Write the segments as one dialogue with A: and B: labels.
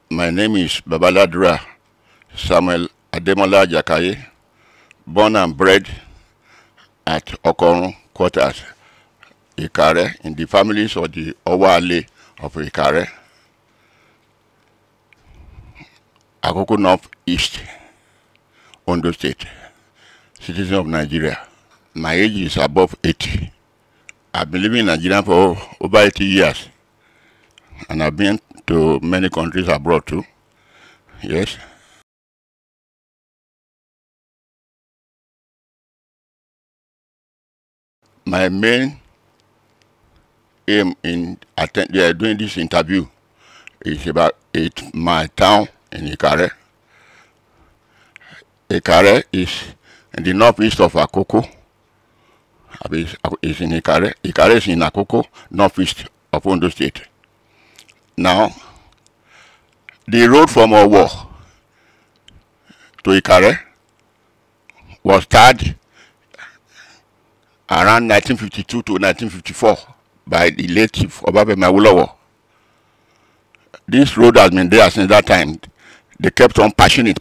A: My name is Babaladra Samuel Ademola Jakaye, born and bred at Okorun Quarters, Ikare, in the families of the Owale of Ikare, Akoko North East, Ondo State, citizen of Nigeria. My age is above 80. I've been living in Nigeria for over 80 years, and I've been to many countries abroad too. Yes. My main aim in doing this interview is about my town in Ikare. Ikare is in the northeast of Akoko. It's in Ikare. Ikare is in Akoko, northeast of Ondo State. Now, the road from Owo to Ikare was started around 1952 to 1954 by the late Chief Obafemi Awolowo. This road has been there since that time. They kept on patching it.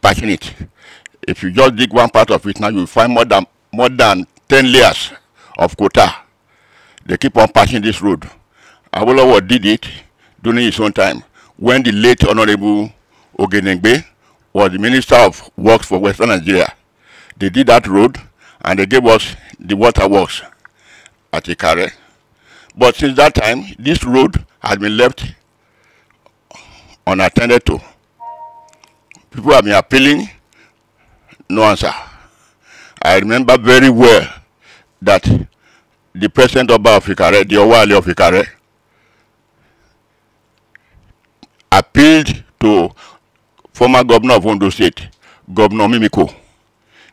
A: If you just dig one part of it now, you'll find more than 10 layers of quota. They keep on patching this road. Awolowo did it during his own time, when the late Honorable Ogenegbe was the Minister of Works for Western Nigeria. They did that road, and they gave us the water works at Ikare. But since that time, this road has been left unattended to. People have been appealing, no answer. I remember very well that the President of Ikare, the Owale of Ikare, appealed to former governor of Ondo State, Governor Mimiko,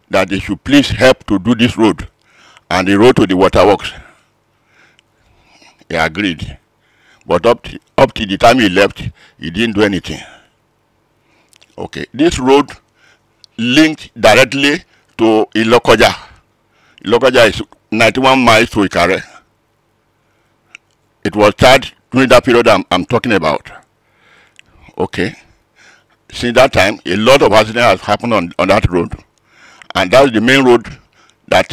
A: that they should please help to do this road and the road to the waterworks. He agreed. But up to the time he left, he didn't do anything. Okay, this road linked directly to Ilokoja. Ilokoja is 91 miles to Ikare. It was started during that period I'm talking about. Okay. Since that time, a lot of accidents have happened on that road. And that's the main road that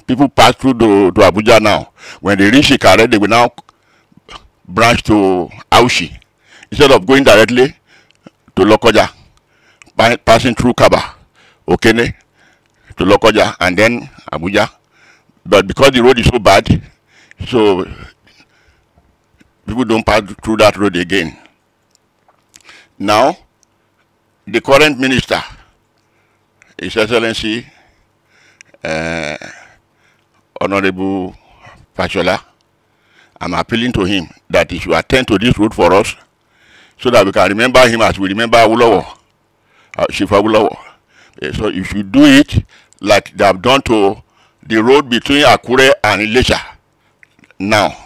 A: people pass through to Abuja now. When they reach Ikare, they will now branch to Aushi, instead of going directly to Lokoja, passing through Kaba, Okene, to Lokoja, and then Abuja. But because the road is so bad, so people don't pass through that road again. Now, the current minister, His Excellency Honorable Fashola, I'm appealing to him that he should attend to this road for us, so that we can remember him as we remember Awolowo, Chief Awolowo. So you should do it like they have done to the road between Akure and Ilesha. Now,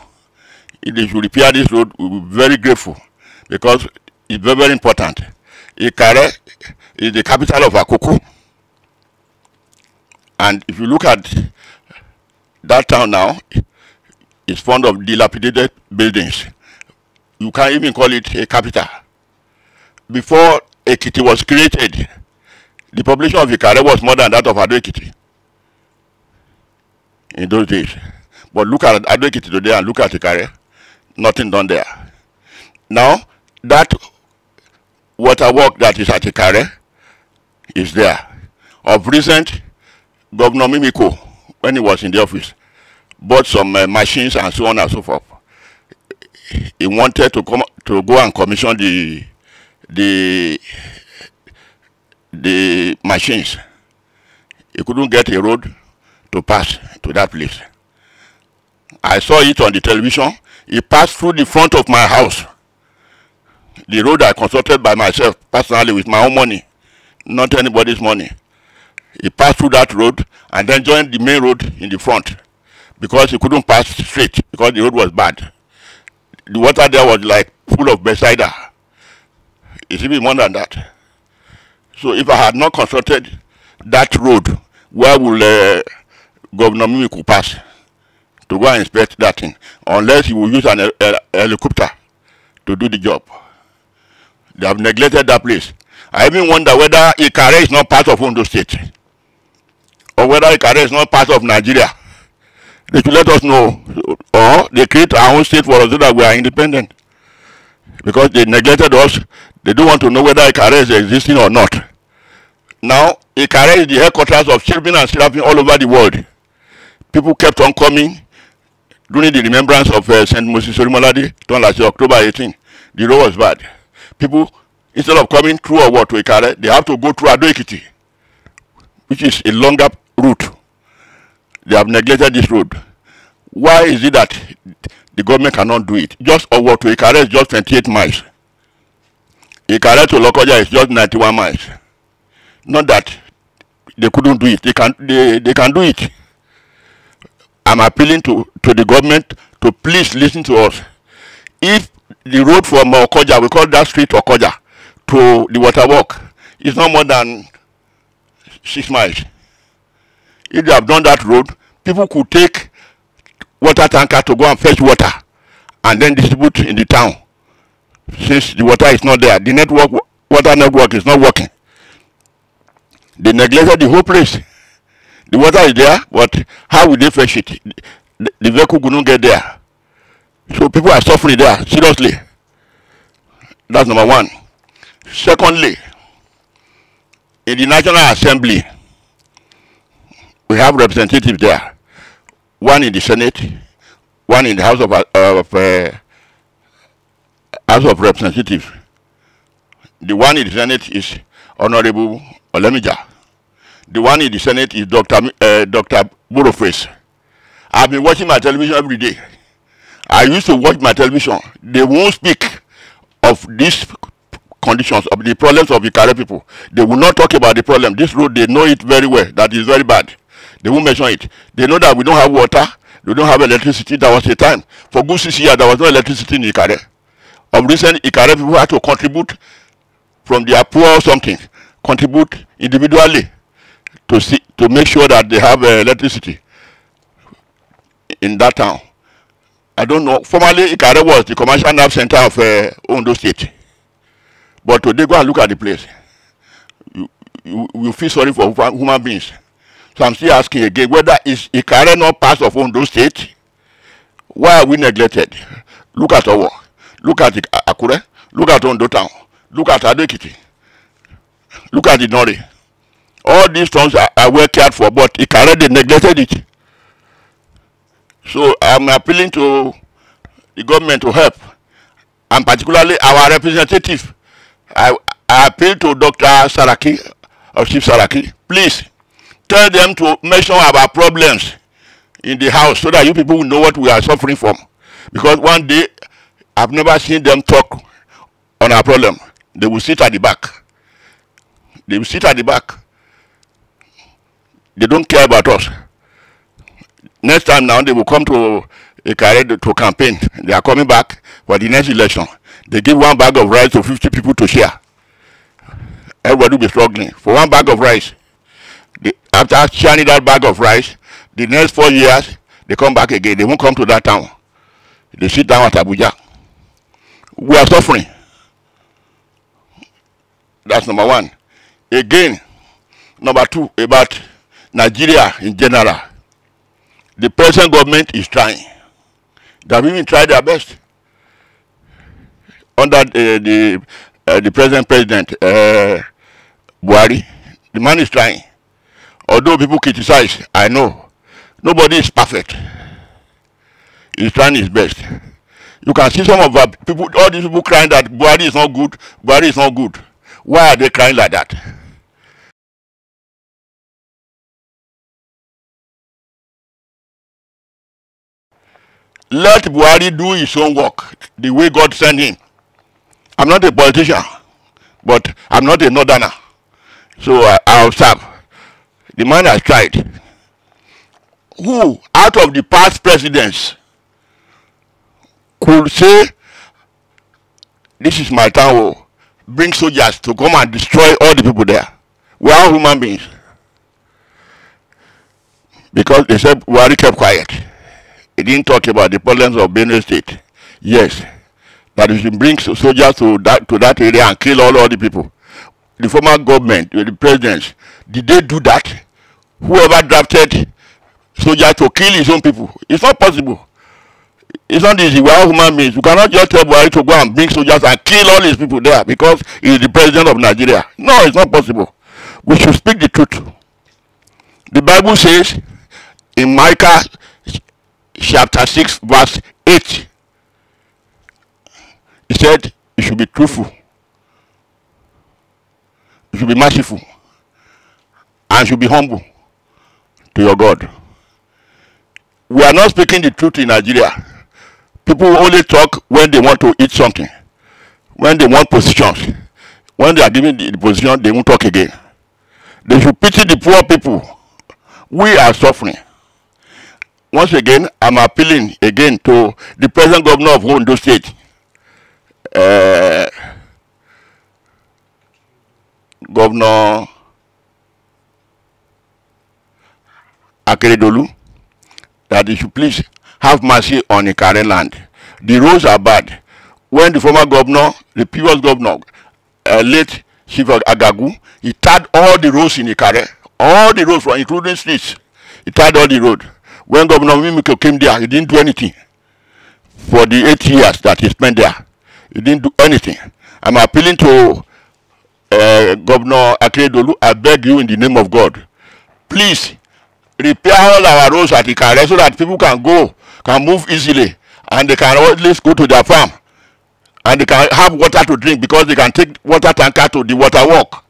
A: if they should repair this road, we'll be very grateful, because it's very, very important. Ikare is the capital of Akoko. And if you look at that town now, it's fond of dilapidated buildings. You can't even call it a capital. Before Ekiti was created, the population of Ikare was more than that of Ado Ekiti in those days. But look at Ado Ekiti today and look at Ikare, nothing done there. Now, that water work that is at Ikare is there. Of recent, Governor Mimiko, when he was in the office, bought some machines and so on and so forth. He wanted to go and commission the machines. He couldn't get a road to pass to that place. I saw it on the television. He passed through the front of my house. The road I constructed by myself, personally, with my own money, not anybody's money. He passed through that road and then joined the main road in the front, because he couldn't pass straight because the road was bad. The water there was like full of Bethsaida. It's even more than that. So if I had not constructed that road, where will Governor Mimiku pass to go and inspect that thing? Unless he will use an helicopter to do the job. They have neglected that place. I even wonder whether Ikare is not part of Ondo State, or whether Ikare is not part of Nigeria. They should let us know, or they create our own state for us so that we are independent. Because they neglected us, they don't want to know whether Ikare is existing or not. Now, Ikare is the headquarters of Cherubim and Seraphim all over the world. People kept on coming during the remembrance of St. Moses Orimolade, done last year, October 18. The road was bad. People, instead of coming through or what to Ikare, they have to go through Ado Ekiti, which is a longer route. They have neglected this road. Why is it that the government cannot do it? Just Owo to Ikare is just 28 miles. Ikare to Lokoja is just 91 miles. Not that they couldn't do it. They can do it. I'm appealing to the government to please listen to us. If the road from Okoja, we call that street Okoja, to the water walk is not more than 6 miles. If they have done that road, people could take water tanker to go and fetch water and then distribute in the town. Since the water is not there, the water network is not working. They neglected the whole place. The water is there, but how will they fetch it? The vehicle could not get there. So people are suffering there, seriously. That's number one. Secondly, in the National Assembly, we have representatives there. One in the Senate, one in the House of Representatives. The one in the Senate is Honorable Olemija. The one in the Senate is Dr. Boroface. I've been watching my television every day. I used to watch my television. They won't speak of these conditions, of the problems of the Ikare people. They will not talk about the problem. This road, they know it very well. That is very bad. They won't mention it. They know that we don't have water. We don't have electricity. There was a time, for good 6 years, there was no electricity in Ikare. Of recent, Ikare people had to contribute from their poor or something, contribute individually to make sure that they have electricity in that town. I don't know. Formerly, Ikare was the commercial nerve center of Ondo State. But today, go and look at the place. You feel sorry for human beings. So I'm still asking again, whether is Ikare not part of Ondo State? Why are we neglected? Look at Owo. Look at Akure. Look at Ondo Town. Look at Ado Ekiti. Look at the Nori. All these towns are well cared for, but Ikare, they neglected it. So I'm appealing to the government to help, and particularly our representative. I appeal to Dr. Saraki, or Chief Saraki, please tell them to mention our problems in the house so that you people will know what we are suffering from. Because one day, I've never seen them talk on our problem. They will sit at the back. They will sit at the back. They don't care about us. Next time now, they will come to Ikare to campaign. They are coming back for the next election. They give 1 bag of rice to 50 people to share. Everybody will be struggling for 1 bag of rice. After sharing that bag of rice, the next 4 years, they come back again. They won't come to that town. They sit down at Abuja. We are suffering. That's number one. Again, number two, about Nigeria in general. The present government is trying. They have even tried their best. Under the present president, BUHARI, the man is trying. Although people criticize, I know, nobody is perfect. He's trying his best. You can see some of our people, all these people crying that BUHARI is not good, BUHARI is not good. Why are they crying like that? Let BUHARI do his own work the way God sent him. I'm not a politician, but I'm not a northerner. So I'll serve. The man has tried. Who, out of the past presidents, could say, this is my town, bring soldiers to come and destroy all the people there? We are human beings. Because they said BUHARI kept quiet. He didn't talk about the problems of Benue State. Yes, that we should bring soldiers to that area and kill all the people. The former government, the presidents, did they do that? Whoever drafted soldiers to kill his own people, it's not possible. It's not easy. We are human beings. You cannot just tell BUHARI to go and bring soldiers and kill all these people there because he is the president of Nigeria. No, it's not possible. We should speak the truth. The Bible says in Micah chapter 6 verse 8, it said you should be truthful, you should be merciful, and you should be humble to your God. We are not speaking the truth in Nigeria. People only talk when they want to eat something, when they want positions. When they are given the position, they won't talk again. They should pity the poor people. We are suffering. Once again, I'm appealing again to the present governor of Ondo State, Governor Akeredolu, that he should please have mercy on Ikare land. The roads are bad. When the former governor, the previous governor, late Chief Agagu, he tarred all the roads in Ikare, all the roads, including streets. He tarred all the roads. When Governor Mimiko came there, he didn't do anything. For the 8 years that he spent there, he didn't do anything. I'm appealing to Governor Akeredolu, I beg you in the name of God, please repair all our roads at Ikare so that people can move easily, and they can at least go to their farm, and they can have water to drink, because they can take water tanker to the water work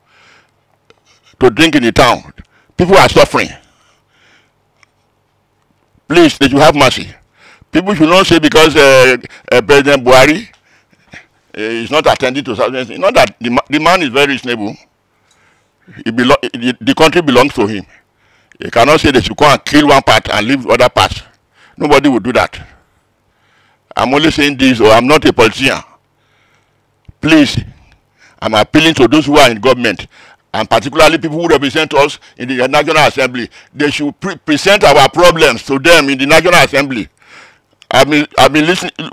A: to drink in the town. People are suffering. Please, they should have mercy. People should not say because President BUHARI is not attending to something. Not that the man is very reasonable. The country belongs to him. You cannot say they should go and kill one part and leave the other part. Nobody will do that. I'm only saying this, or I'm not a politician. Please, I'm appealing to those who are in government, and particularly people who represent us in the National Assembly. They should present our problems to them in the National Assembly. I've been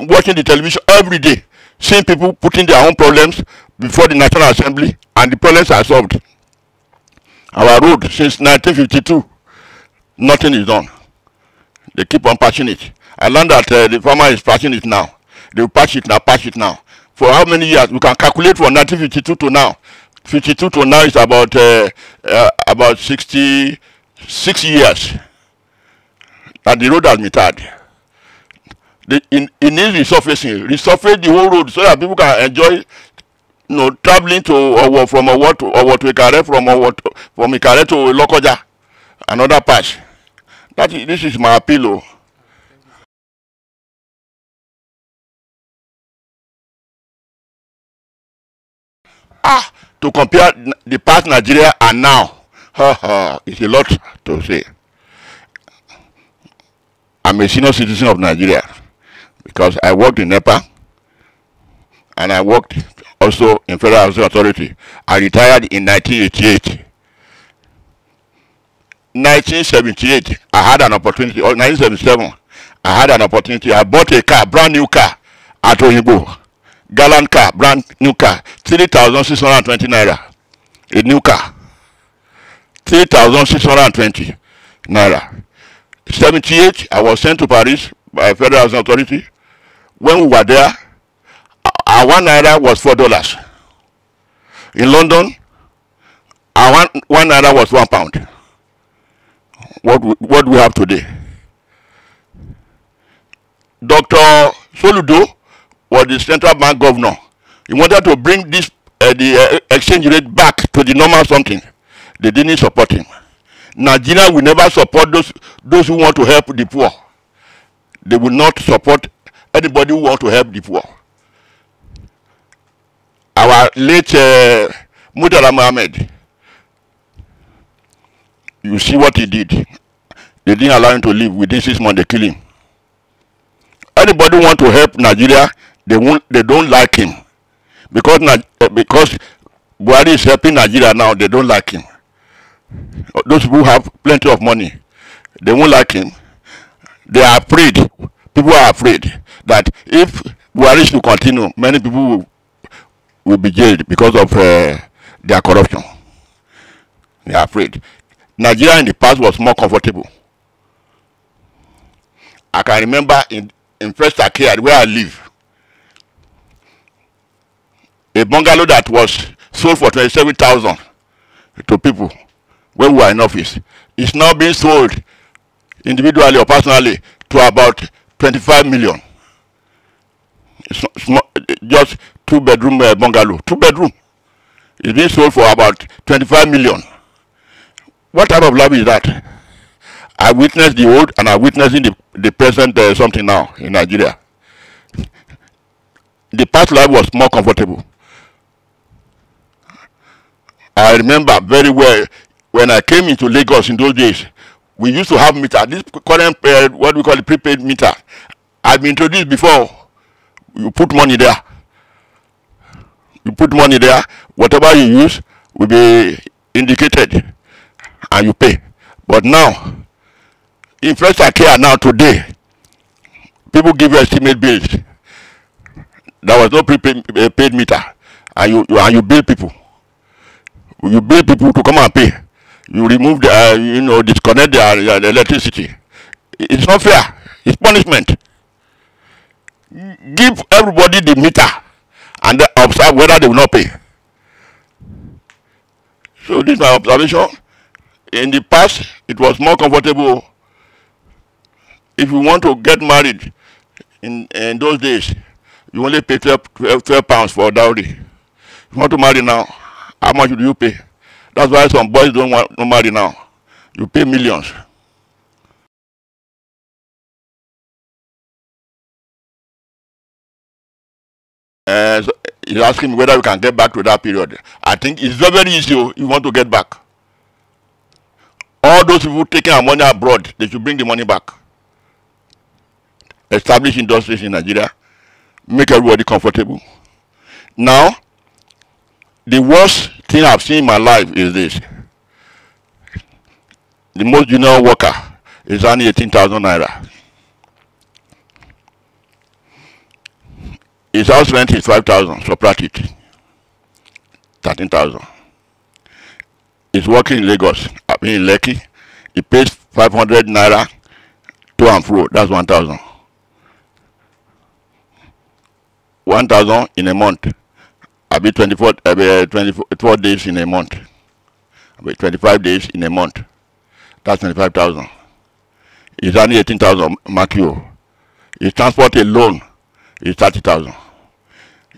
A: watching the television every day, seeing people putting their own problems before the National Assembly, and the problems are solved. Our road, since 1952, nothing is done. They keep on patching it. I learned that the farmer is patching it now. They will patch it now. For how many years? We can calculate from 1952 to now. 52 to now is about 66 years that the road has been tarred. It needs resurface the whole road so that people can enjoy, traveling to Owo, from Owo to Ikare, from Ikare to Lokoja, another patch. This is my appeal. To compare the past Nigeria and now, it's a lot to say. I'm a senior citizen of Nigeria because I worked in NEPA and I worked also in Federal Housing Authority. I retired in 1988. 1978, I had an opportunity, or 1977, I had an opportunity. I bought a car, brand new car at Oyibo. Gallant car, brand new car, 3,620 naira. A new car, 3,620 naira. 78, I was sent to Paris by Federal Housing Authority. When we were there, our 1 naira was $4. In London, our one naira was £1. What do we have today? Dr. Soludo was the central bank governor. He wanted to bring this the exchange rate back to the normal something. They didn't support him. Nigeria will never support those who want to help the poor. They will not support anybody who wants to help the poor. Our late Murtala Mohammed, you see what he did. They didn't allow him to live. Within 6 months, they killed him. Anybody who want to help Nigeria, they don't like him. Because BUHARI is helping Nigeria now, they don't like him. Those who have plenty of money, they won't like him. They are afraid. People are afraid that if BUHARI should continue, many people will be jailed because of their corruption. They are afraid. Nigeria in the past was more comfortable. I can remember in First Akea, where I live, a bungalow that was sold for 27,000 to people when we were in office is now being sold individually or personally to about 25 million. It's not just 2-bedroom bungalow. 2-bedroom is being sold for about 25 million. What type of life is that? I witnessed the old and I witnessing the present something now in Nigeria. The past life was more comfortable. I remember very well when I came into Lagos in those days, we used to have meter. This current, what we call the prepaid meter, I've been introduced before. You put money there. You put money there. Whatever you use will be indicated, and you pay. But now, in First Akea now today, people give you estimate bills. There was no prepaid meter, and you bill people. You bill people to come and pay. You remove the, disconnect the electricity. It's not fair. It's punishment. Give everybody the meter and then observe whether they will not pay. So this is my observation. In the past, it was more comfortable. If you want to get married in those days, you only pay 12 pounds for dowry. If you want to marry now, how much do you pay? That's why some boys don't want to marry now. You pay millions. So he's asking me whether we can get back to that period. I think it's very, very easy if you want to get back. All those people taking our money abroad, they should bring the money back. Establish industries in Nigeria. Make everybody comfortable. Now, the worst thing I've seen in my life is this. The most junior worker is only 18,000 naira. His house rent is 5,000, subtract it. 13,000. He's working in Lagos, in Lekki. He pays 500 naira to and fro. That's 1,000. 1,000 in a month. I'll be 24 days in a month. I'll be 25 days in a month. That's 25,000. It's only 18,000, mark you. His transport alone is 30,000.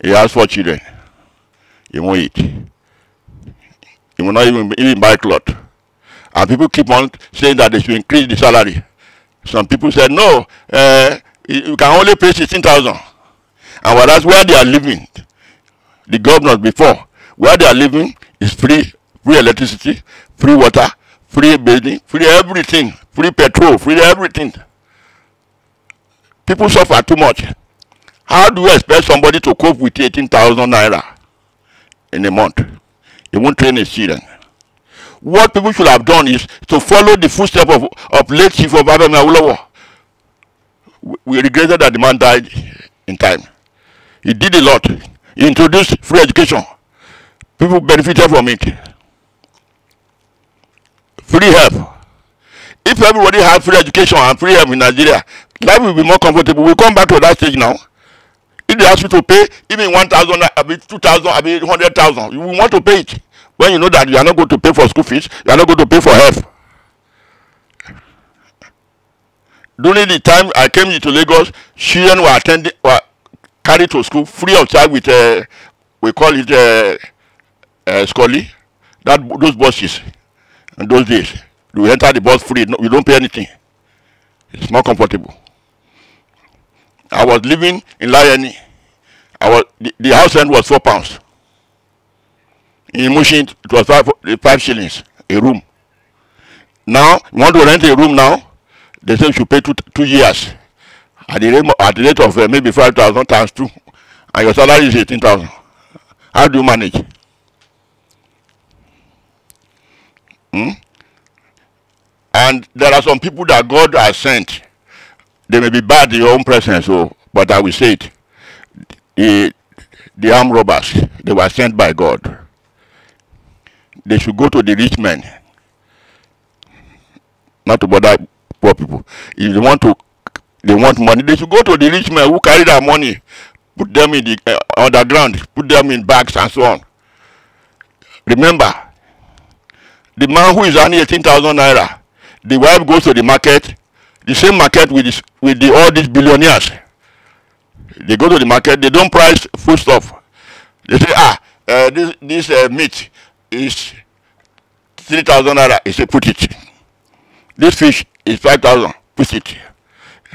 A: He has 4 children. He won't eat. He will not even buy clothes. And people keep on saying that they should increase the salary. Some people said, no, you can only pay 16,000. And whereas where they are living, the governors before, where they are living is free electricity, free water, free building, free everything, free petrol, free everything. People suffer too much. How do you expect somebody to cope with 18,000 naira in a month? He won't train his children. What people should have done is to follow the footsteps of late Chief of Awolowo. We regretted that the man died in time. He did a lot. He introduced free education. People benefited from it. Free help. If everybody had free education and free help in Nigeria, life will be more comfortable. We'll come back to that stage now. If they ask you to pay even 1,000, 2,000, 100,000, you will want to pay it. When you know that you are not going to pay for school fees, you are not going to pay for help. During the time I came into Lagos, children were carried to school free of charge with we call it Scully. Those buses. In those days, you enter the bus free. No, you don't pay anything. It's more comfortable. I was living in Lioni. The house rent was 4 pounds. In Mushin, it was 5 shillings a room. Now, you want to rent a room now? They say you should pay 2 years at the rate of maybe 5,000 times 2, and your salary is 18,000. How do you manage? And there are some people that God has sent. They may be bad in your own presence, but I will say it. the armed robbers, they were sent by God. They should go to the rich men, not to bother poor people. If they want money, they should go to the rich men who carry their money, put them in the underground, put them in bags and so on. Remember, the man who is earning 18,000 naira, the wife goes to the market, the same market with all these billionaires. They go to the market, they don't price food stuff. They say, this meat is 3,000 naira. They say, put it. This fish is 5,000. Put it.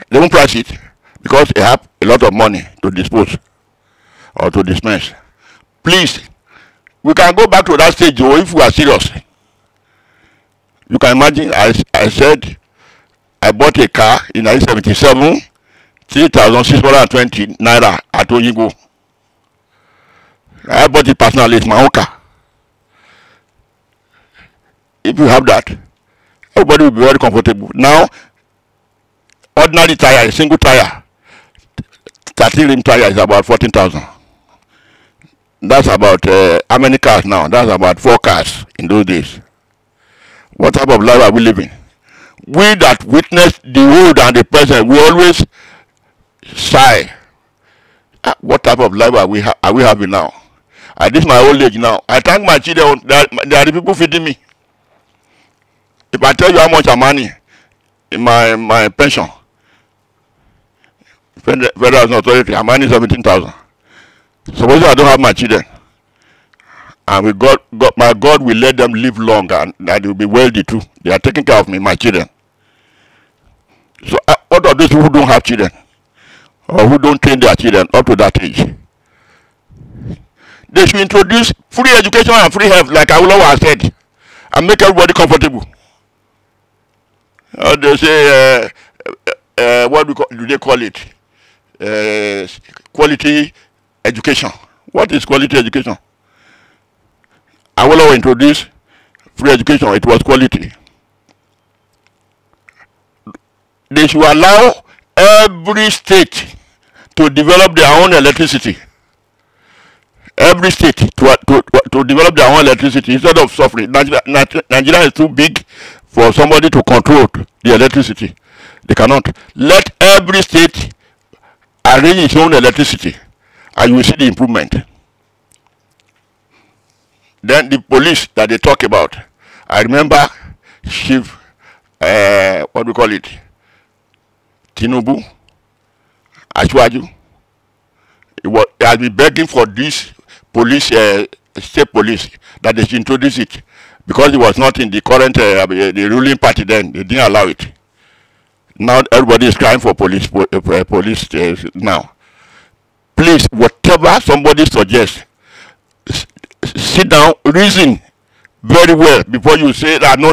A: They won't price it because they have a lot of money to dispose or to dispense. Please, we can go back to that stage if we are serious. You can imagine, I said, I bought a car in 1977, 3,620 naira at Oyingo. I bought it personally, it's my own car. If you have that, everybody will be very comfortable. Now, ordinary tire, a single tire, 13 rim tire is about 14,000. That's about how many cars now? That's about 4 cars in those days. What type of life are we living? We that witnessed the old and the present, we always sigh. What type of life are we having now? At this my old age now, I thank my children. They are the people feeding me. If I tell you how much I'm earning in my pension, Federal Authority, I'm earning 17,000. Suppose I don't have my children, and my God will let them live long, and that will be wealthy too. They are taking care of me, my children. So what of those who don't have children, or who don't train their children up to that age? They should introduce free education and free health, like Awolowo said, and make everybody comfortable. They say, what do they call it? Quality education. What is quality education? Awolowo introduced free education. It was quality. They should allow every state to develop their own electricity. Every state to develop their own electricity instead of suffering. Nigeria is too big for somebody to control the electricity. They cannot. Let every state arrange its own electricity, and you will see the improvement. Then the police that they talk about, I remember Chief, what do we call it? Tinubu, Ashwaju. He has been begging for this police, state police, that they should introduce it, because it was not in the current, the ruling party then. They didn't allow it. Now everybody is crying for police now. Please, whatever somebody suggests, sit down, reason very well before you say that no.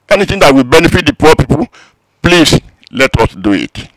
A: Anything that will benefit the poor people, please let us do it.